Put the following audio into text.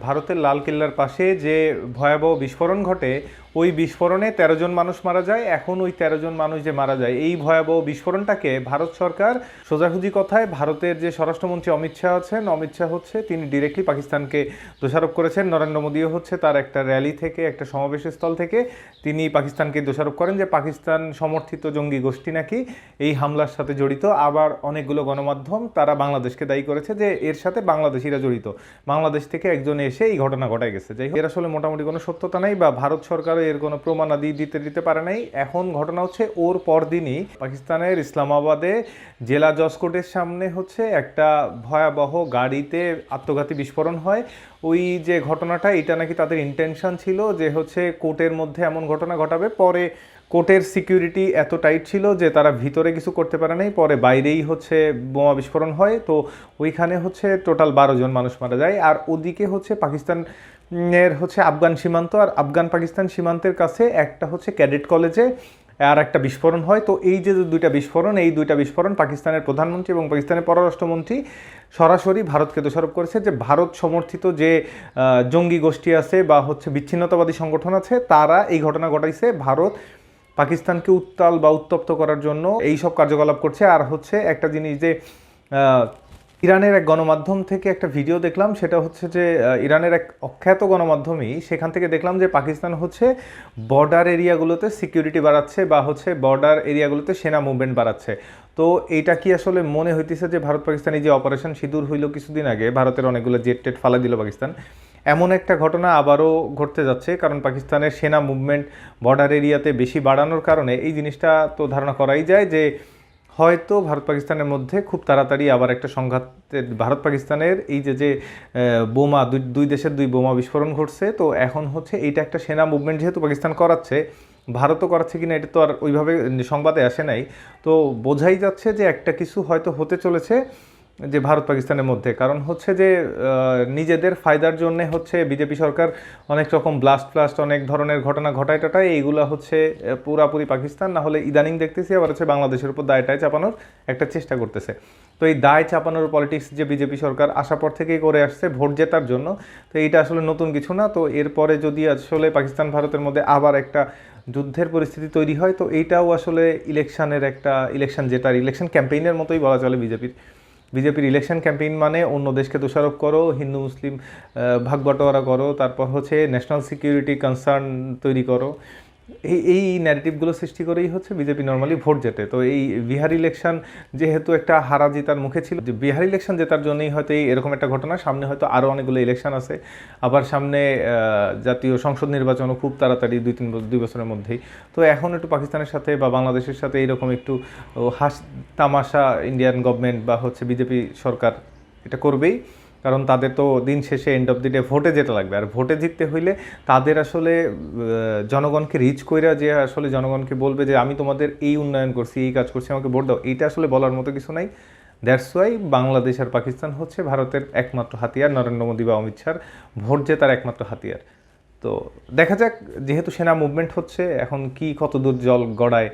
ভারতের লালকেল্লার পাশে যে ভয়াবহ বিস্ফোরণ ঘটে, ওই বিস্ফোরণে ১৩ জন মানুষ মারা যায়। এখন ওই ১৩ জন মানুষ যে মারা যায়, এই ভয়াবহ বিস্ফোরণটাকে ভারত সরকার, সোজাসুজি কথায় ভারতের যে স্বরাষ্ট্রমন্ত্রী অমিত শাহ আছেন, অমিত শাহ তিনি ডিরেক্টলি পাকিস্তানকে দোষারোপ করেছেন। নরেন্দ্র মোদীও তার একটা র্যালি থেকে, একটা সমাবেশের স্থল থেকে তিনি পাকিস্তানকে দোষারোপ করেন যে পাকিস্তান সমর্থিত জঙ্গি গোষ্ঠী নাকি এই হামলার সাথে জড়িত। আবার অনেকগুলো গণমাধ্যম তারা বাংলাদেশকে দায়ী করেছে যে এর সাথে বাংলাদেশিরা জড়িত, বাংলাদেশ থেকে একজন এসে এই ঘটনা ঘটায় গেছে। যাই হোক, এর আসলে মোটামুটি কোনো সত্যতা নাই বা ভারত সরকারও এর কোনো প্রমাণাদি দিতে পারে নাই। এখন ঘটনা ওর পরদিনই পাকিস্তানের ইসলামাবাদে জেলা জজ কোর্টের সামনে একটা ভয়াবহ গাড়িতে আত্মঘাতী বিস্ফোরণ হয়। ওই যে ঘটনাটা, এটা নাকি তাদের ইন্টেনশন ছিল যে কোর্টের মধ্যে এমন ঘটনা ঘটাবে। পরে কোর্টের সিকিউরিটি এত টাইট ছিল যে তারা ভিতরে কিছু করতে পারে নাই, পরে বাইরেই বোমা বিস্ফোরণ হয়। তো ওইখানে টোটাল 12 জন মানুষ মারা যায়। আর ওদিকে পাকিস্তানের আফগান সীমান্ত, আর আফগান পাকিস্তান সীমান্তের কাছে একটা ক্যাডেট কলেজে আর একটা বিস্ফোরণ হয়। তো এই যে দুইটা বিস্ফোরণ পাকিস্তানের প্রধানমন্ত্রী এবং পাকিস্তানের পররাষ্ট্রমন্ত্রী সরাসরি ভারতকে দোষারোপ করেছে যে ভারত সমর্থিত যে জঙ্গি গোষ্ঠী আছে বা বিচ্ছিন্নতাবাদী সংগঠন আছে, তারা এই ঘটনা ঘটাইছে। ভারত পাকিস্তানকে উত্তাল বা উত্তপ্ত করার জন্য এই সব কার্যকলাপ করছে। আর একটা জিনিস যে ইরানের এক গণমাধ্যম থেকে একটা ভিডিও দেখলাম, সেটা যে ইরানের এক অখ্যাত গণমাধ্যমই, সেখান থেকে দেখলাম যে পাকিস্তান বর্ডার এরিয়াগুলোতে সিকিউরিটি বাড়াচ্ছে বা বর্ডার এরিয়াগুলোতে সেনা মুভমেন্ট বাড়াচ্ছে। তো এইটা কি আসলে মনে হইতেছে যে ভারত পাকিস্তানি যে অপারেশন সিঁদুর হইল কিছুদিন আগে, ভারতের অনেকগুলো জেট টেট ফালা দিল পাকিস্তান, এমন একটা ঘটনা আবারও ঘটতে যাচ্ছে। কারণ পাকিস্তানের সেনা মুভমেন্ট বর্ডার এরিয়াতে বেশি বাড়ানোর কারণে এই জিনিসটা তো ধারণা করাই যায় যে হয়তো ভারত পাকিস্তানের মধ্যে খুব তাড়াতাড়ি আবার একটা সংঘাতের, ভারত পাকিস্তানের এই যে বোমা, দুই দেশের দুই বোমা বিস্ফোরণ ঘটছে। তো এখন এইটা একটা সেনা মুভমেন্ট যেহেতু পাকিস্তান করাচ্ছে, ভারতও করাচ্ছে কিনা এটা তো আর ওইভাবে সংবাদে আসে নাই। তো বোঝাই যাচ্ছে যে একটা কিছু হয়তো হতে চলেছে যে ভারত পাকিস্তানের মধ্যে। কারণ যে নিজেদের ফায়দার জন্য বিজেপি সরকার অনেক রকম ব্লাস্ট অনেক ধরনের ঘটনা ঘটায় টাটায়, এইগুলো পুরাপুরি পাকিস্তান না হলে ইদানিং দেখতেছি আবার বাংলাদেশের উপর দায়টায় চাপানোর একটা চেষ্টা করতেছে। তো এই দায় চাপানোর পলিটিক্স যে বিজেপি সরকার আসার পর থেকেই করে আসছে ভোট জেতার জন্য, তো এইটা আসলে নতুন কিছু না। তো এরপরে যদি পাকিস্তান ভারতের মধ্যে আবার একটা যুদ্ধের পরিস্থিতি তৈরি হয়, তো এইটাও ইলেকশন ক্যাম্পেইনের মতোই বলা চলে। বিজেপির ইলেকশন ক্যাম্পেইন মানে অন্য দেশকে দোষারোপ করো, হিন্দু মুসলিম ভাগ বটোয়ারা করো, তারপর ন্যাশনাল সিকিউরিটি কনসার্ন তৈরি করো, এই ন্যারেটিভগুলো সৃষ্টি করেই বিজেপি নর্মালি ভোট জেতে। তো এই বিহার ইলেকশন যেহেতু একটা হারা জেতার মুখে ছিল, যে বিহার ইলেকশন জেতার জন্যই হয়তো এরকম একটা ঘটনা। সামনে হয়তো আরও অনেকগুলো ইলেকশন আছে, আবার সামনে জাতীয় সংসদ নির্বাচনও খুব তাড়াতাড়ি 2 বছরের মধ্যেই। তো এখন একটু পাকিস্তানের সাথে বা বাংলাদেশের সাথে এইরকম একটু হাস তামাশা ইন্ডিয়ান গভর্নমেন্ট বা বিজেপি সরকার এটা করবেই। কারণ তাদের তো দিন শেষে এন্ড অফ দি ডে ভোটে যেতে লাগবে। আর ভোটে জিততে হইলে তাদের জনগণকে রিচ কইরা যে জনগণকে বলবে যে আমি তোমাদের এই উন্নয়ন করছি, এই কাজ করছি, আমাকে ভোট দাও, এইটা বলার মতো কিছু নাই। দ্যাটস ওয়াই বাংলাদেশ আর পাকিস্তান ভারতের একমাত্র হাতিয়ার, নরেন্দ্র মোদী বা অমিত শাহর ভোট জেতার একমাত্র হাতিয়ার। তো দেখা যাক, যেহেতু সেনা মুভমেন্ট এখন কত দূর জল গড়ায়।